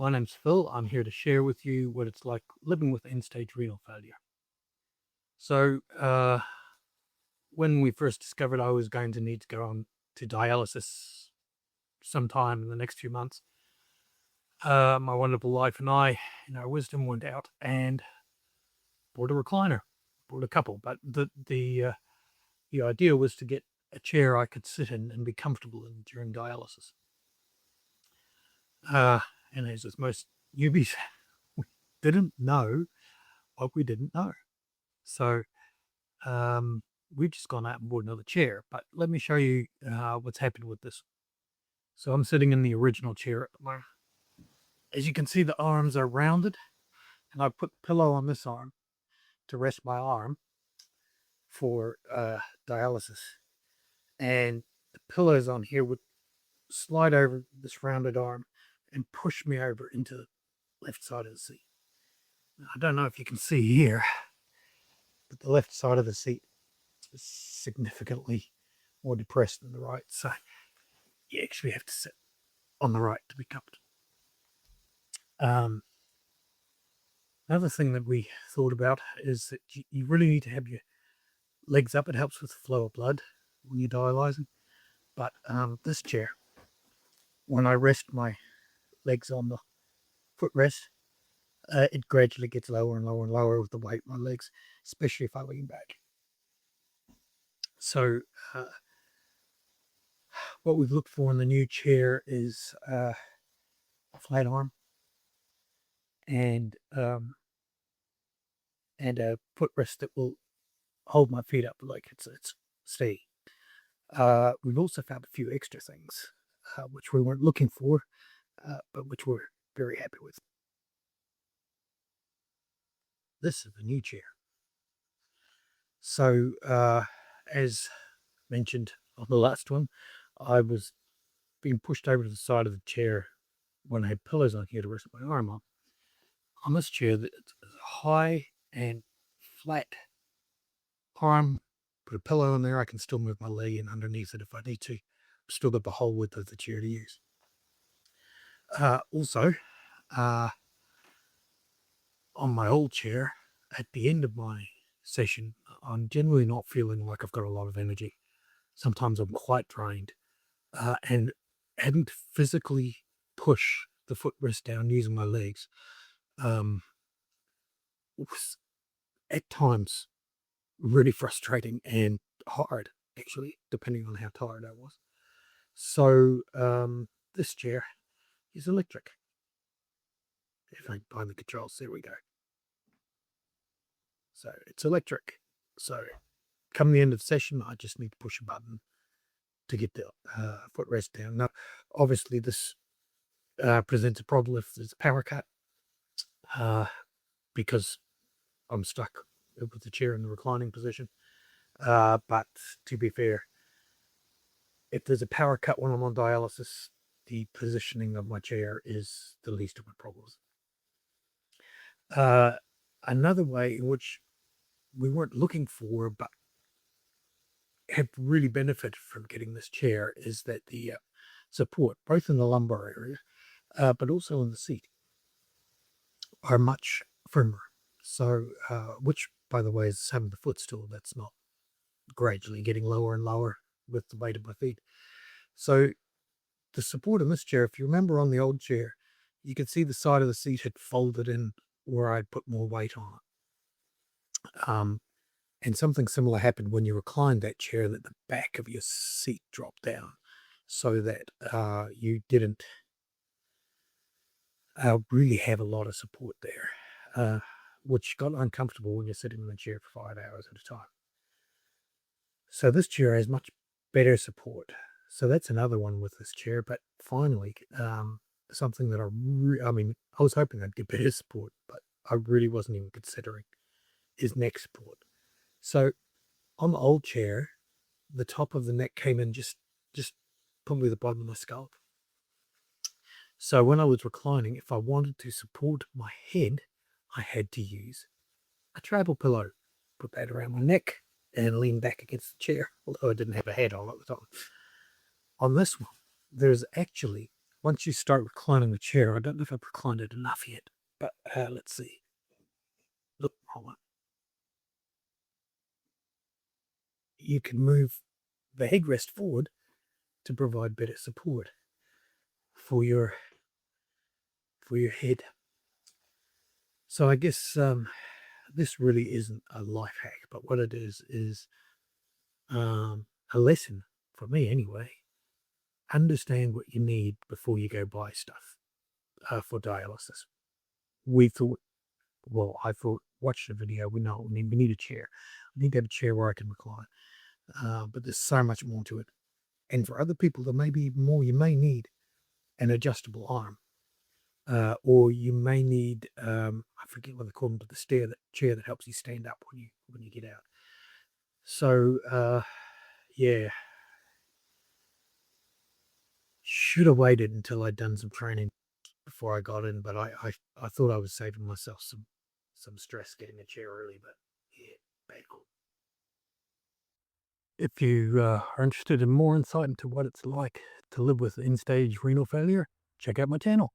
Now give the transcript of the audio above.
My name's Phil. I'm here to share with you what it's like living with end-stage renal failure. So, when we first discovered I was going to need to go on to dialysis sometime in the next few months, my wonderful wife and I, in our wisdom, went out and bought a recliner. Bought a couple, but the idea was to get a chair I could sit in and be comfortable in during dialysis. Uh, and as with most newbies, we didn't know what we didn't know. So we've just gone out and bought another chair, but let me show you what's happened with this. So I'm sitting in the original chair at the moment. As you can see, the arms are rounded, and I put the pillow on this arm to rest my arm for dialysis. And the pillows on here would slide over this rounded arm and push me over into the left side of the seat. Now, I don't know if you can see here, but the left side of the seat is significantly more depressed than the right. So you actually have to sit on the right to be comfortable. Another thing that we thought about is that you really need to have your legs up. It helps with the flow of blood when you're dialyzing. But this chair, when I rest my legs on the footrest, it gradually gets lower and lower and lower with the weight of my legs, especially if I lean back. So what we've looked for in the new chair is a flat arm and a footrest that will hold my feet up like it's steady. We've also found a few extra things which we weren't looking for, but which we're very happy with. This is the new chair. So as mentioned on the last one, I was being pushed over to the side of the chair when I had pillows on here to rest my arm on. On this chair, it's high and flat arm, put a pillow in there, I can still move my leg in underneath it if I need to. Still got the whole width of the chair to use. Also, on my old chair, at the end of my session, I'm generally not feeling like I've got a lot of energy. Sometimes I'm quite drained, and having to physically push the footrest down using my legs was at times really frustrating and hard, actually, depending on how tired I was. So this chair is electric. If I find the controls, there we go. So it's electric. So come the end of the session, I just need to push a button to get the footrest down. Now, obviously, this presents a problem if there's a power cut, because I'm stuck with the chair in the reclining position. But to be fair, if there's a power cut when I'm on dialysis, the positioning of my chair is the least of my problems. Another way in which we weren't looking for, but have really benefited from getting this chair, is that the support, both in the lumbar area, but also in the seat, are much firmer. So, which, by the way, is having the footstool that's not gradually getting lower and lower with the weight of my feet. So the support in this chair, if you remember on the old chair, you could see the side of the seat had folded in where I'd put more weight on it. And something similar happened when you reclined that chair, that the back of your seat dropped down so that you didn't really have a lot of support there, which got uncomfortable when you're sitting in the chair for 5 hours at a time. So this chair has much better support. So that's another one with this chair. But finally, something that I was hoping I'd get better support, but I really wasn't even considering, is neck support. So on the old chair, the top of the neck came in just probably the bottom of my scalp. So when I was reclining, if I wanted to support my head, I had to use a travel pillow, put that around my neck and lean back against the chair, although I didn't have a head on at the time. On this one, there's actually once you start reclining the chair, I don't know if I've reclined it enough yet, but let's see. Look, hold on. You can move the headrest forward to provide better support for your head. So I guess this really isn't a life hack, but what it is a lesson for me anyway. Understand what you need before you go buy stuff for dialysis. We thought, well, I thought, watch the video. We know we need a chair. We need to have a chair where I can recline. But there's so much more to it. And for other people, there may be even more. You may need an adjustable arm, or you may need I forget what they call them, but the chair that helps you stand up when you get out. So yeah, should have waited until I'd done some training before I got in, but I thought I was saving myself some stress getting a chair early, but yeah, bad call. If you are interested in more insight into what it's like to live with end-stage renal failure, check out my channel.